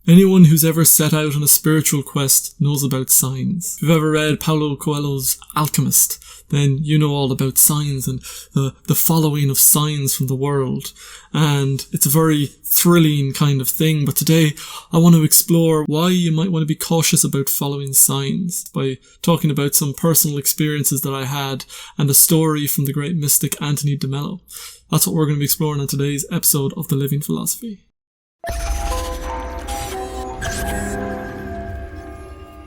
Anyone who's ever set out on a spiritual quest knows about signs. If you've ever read Paolo Coehlo's Alchemist, then you know all about signs and the following of signs from the world. And it's a very thrilling kind of thing. But today I want to explore why you might want to be cautious about following signs by talking about some personal experiences that I had and a story from the great mystic Anthony de Mello. That's what we're going to be exploring on today's episode of The Living Philosophy.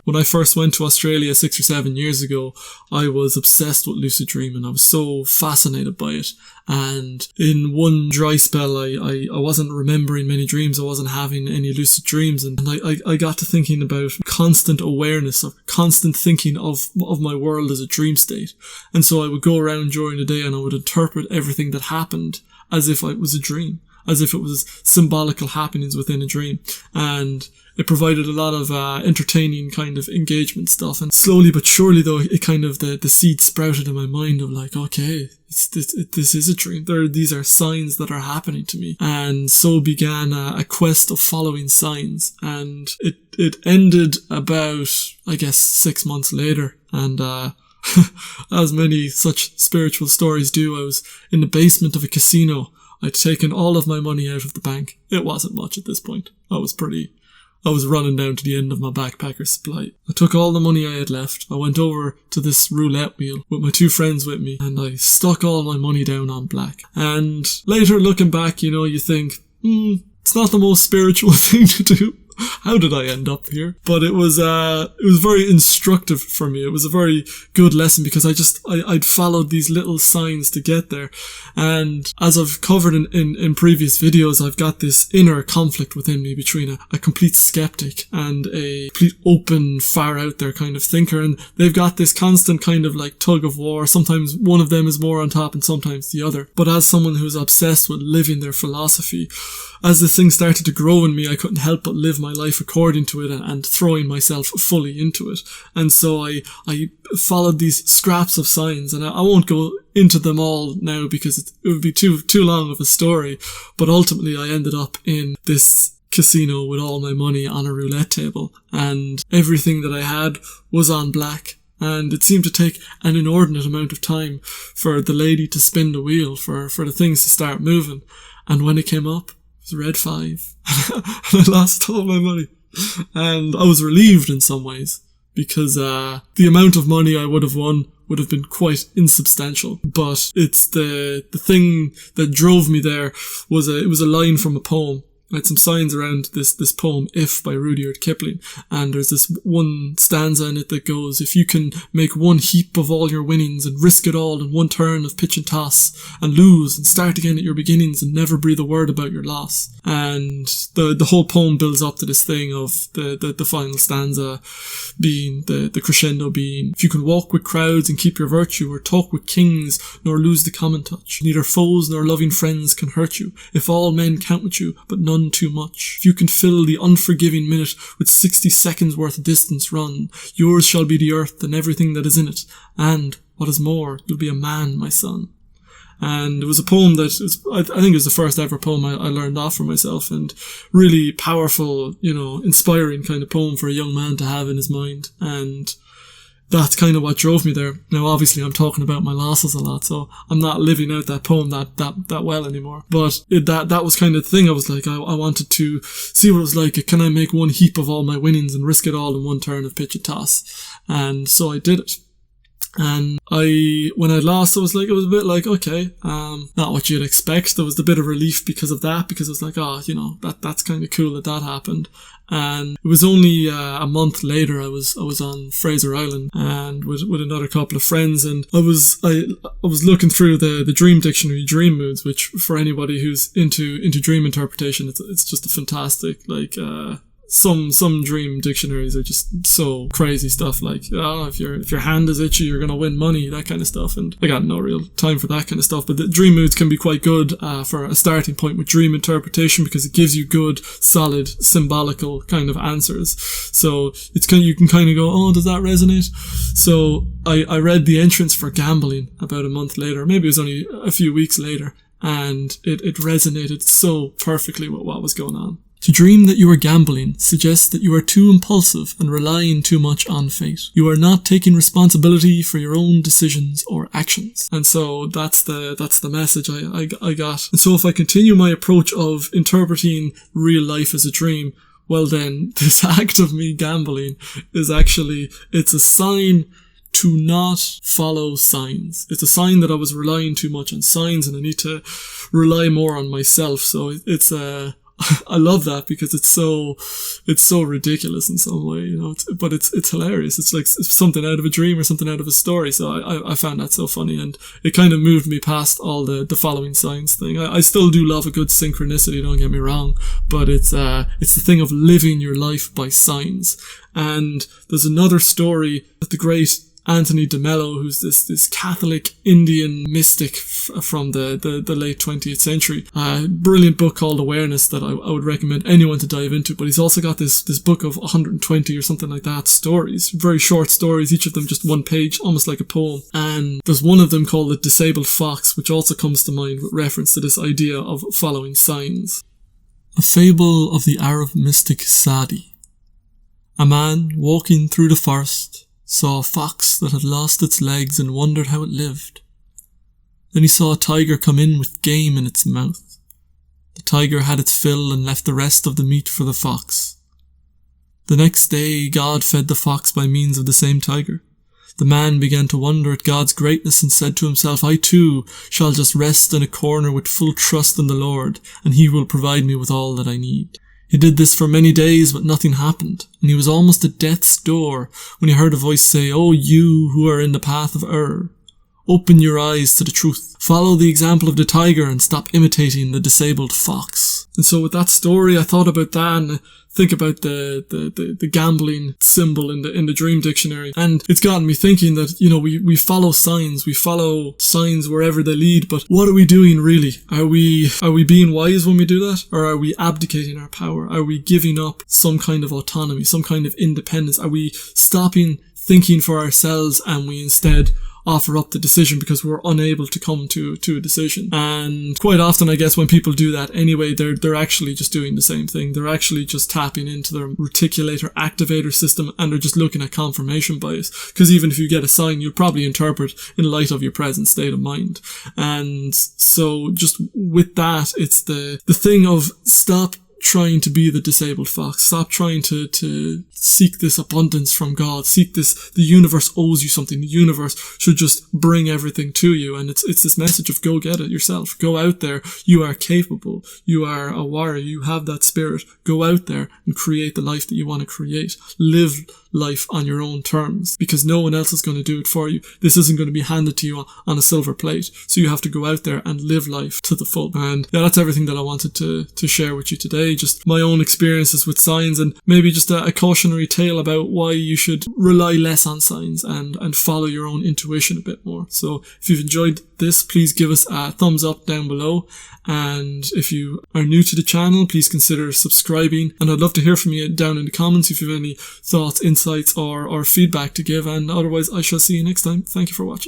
When I first went to Australia 6 or 7 years ago, I was obsessed with lucid dreaming. I was so fascinated by it. And in one dry spell, I wasn't remembering many dreams. I wasn't having any lucid dreams. And I got to thinking about constant awareness, or constant thinking of my world as a dream state. And so I would go around during the day and I would interpret everything that happened as if it was a dream, as if it was symbolical happenings within a dream. And it provided a lot of entertaining kind of engagement stuff. And slowly but surely, though, it kind of, the seed sprouted in my mind of like, okay, this is a dream. These are signs that are happening to me. And so began a quest of following signs. And it ended about, I guess, 6 months later. And as many such spiritual stories do, I was in the basement of a casino. I'd taken all of my money out of the bank. It wasn't much at this point. I was running down to the end of my backpacker's supply. I took all the money I had left. I went over to this roulette wheel with my 2 friends with me, and I stuck all my money down on black. And later, looking back, you think, it's not the most spiritual thing to do. How did I end up here? But it was very instructive for me. It was a very good lesson because I'd followed these little signs to get there. And as I've covered in previous videos, I've got this inner conflict within me between a complete skeptic and a complete open, far out there kind of thinker. And they've got this constant kind of like tug of war. Sometimes one of them is more on top and sometimes the other. But as someone who's obsessed with living their philosophy, as this thing started to grow in me, I couldn't help but live my life according to it and throwing myself fully into it. And so I followed these scraps of signs, and I won't go into them all now because it would be too long of a story. But ultimately I ended up in this casino with all my money on a roulette table, and everything that I had was on black. And it seemed to take an inordinate amount of time for the lady to spin the wheel, for the things to start moving. And when it came up, red 5 and I lost all my money, and I was relieved in some ways because the amount of money I would have won would have been quite insubstantial. But it's the thing that drove me there was it was a line from a poem. I had some signs around this poem, If, by Rudyard Kipling, and there's this one stanza in it that goes, if you can make one heap of all your winnings and risk it all in one turn of pitch and toss and lose and start again at your beginnings and never breathe a word about your loss. And the whole poem builds up to this thing of the final stanza being, the crescendo being, if you can walk with crowds and keep your virtue, or talk with kings nor lose the common touch, neither foes nor loving friends can hurt you, if all men count with you, but none too much. If you can fill the unforgiving minute with 60 seconds worth of distance run, yours shall be the earth and everything that is in it. And, what is more, you'll be a man, my son. And it was a poem that I think it was the first ever poem I learned off for myself, and really powerful, inspiring kind of poem for a young man to have in his mind. And that's kind of what drove me there. Now, obviously, I'm talking about my losses a lot, so I'm not living out that poem that well anymore. But that was kind of the thing. I was like, I wanted to see what it was like. Can I make one heap of all my winnings and risk it all in one turn of pitch and toss? And so I did it. And when I lost, it was a bit like, okay, not what you'd expect. There was a bit of relief because of that, because it was like, that's kind of cool that happened. And it was only a month later I was on Fraser Island and with another couple of friends, and I was looking through the Dream Dictionary, Dream Moods, which for anybody who's into dream interpretation, it's just a fantastic, some dream dictionaries are just so crazy stuff, like, if your hand is itchy, you're gonna win money, that kind of stuff. And I got no real time for that kind of stuff, but the dream moods can be quite good for a starting point with dream interpretation, because it gives you good, solid, symbolical kind of answers. So you can kind of go, oh, does that resonate? So I read the entrance for gambling about a month later, maybe it was only a few weeks later, and it resonated so perfectly with what was going on. To dream that you are gambling suggests that you are too impulsive and relying too much on fate. You are not taking responsibility for your own decisions or actions. And so that's the message I got. And so if I continue my approach of interpreting real life as a dream, well then, this act of me gambling is actually, it's a sign to not follow signs. It's a sign that I was relying too much on signs and I need to rely more on myself. So it's I love that because it's so ridiculous in some way, you know, but it's hilarious. It's like something out of a dream or something out of a story. So I found that so funny, and it kind of moved me past all the following signs thing. I still do love a good synchronicity, don't get me wrong, but it's the thing of living your life by signs. And there's another story that the great Anthony de Mello, who's this Catholic Indian mystic from the late 20th century. Brilliant book called Awareness that I would recommend anyone to dive into. But he's also got this book of 120 or something like that stories, very short stories, each of them just one page, almost like a poem. And there's one of them called The Disabled Fox, which also comes to mind with reference to this idea of following signs. A fable of the Arab mystic Sadi. A man walking through the forest saw a fox that had lost its legs and wondered how it lived. Then he saw a tiger come in with game in its mouth. The tiger had its fill and left the rest of the meat for the fox. The next day, God fed the fox by means of the same tiger. The man began to wonder at God's greatness and said to himself, I too shall just rest in a corner with full trust in the Lord, and he will provide me with all that I need. He did this for many days, but nothing happened, and he was almost at death's door when he heard a voice say, "O you who are in the path of error, open your eyes to the truth. Follow the example of the tiger and stop imitating the disabled fox." And so with that story, I thought about that and think about the gambling symbol in the dream dictionary. And it's gotten me thinking that, you know, we follow signs wherever they lead, but what are we doing really? Are we being wise when we do that? Or are we abdicating our power? Are we giving up some kind of autonomy, some kind of independence? Are we stopping thinking for ourselves and we instead offer up the decision because we're unable to come to a decision? And quite often, I guess, when people do that anyway, they're actually just doing the same thing. They're actually just tapping into their reticulator activator system, and they're just looking at confirmation bias. Because even if you get a sign, you'll probably interpret in light of your present state of mind. And so just with that, it's the thing of stop trying to be the disabled fox. Stop trying to seek this abundance from God. Seek this, the universe owes you something. The universe should just bring everything to you. And it's this message of go get it yourself. Go out there. You are capable. You are a warrior. You have that spirit. Go out there and create the life that you want to create. Live life on your own terms, because no one else is going to do it for you. This isn't going to be handed to you on a silver plate. So you have to go out there and live life to the full. And yeah, that's everything that I wanted to share with you today. Just my own experiences with signs, and maybe just a cautionary tale about why you should rely less on signs and follow your own intuition a bit more. So if you've enjoyed this, please give us a thumbs up down below. And if you are new to the channel, please consider subscribing. And I'd love to hear from you down in the comments if you have any thoughts, insights, or feedback to give. And otherwise, I shall see you next time. Thank you for watching.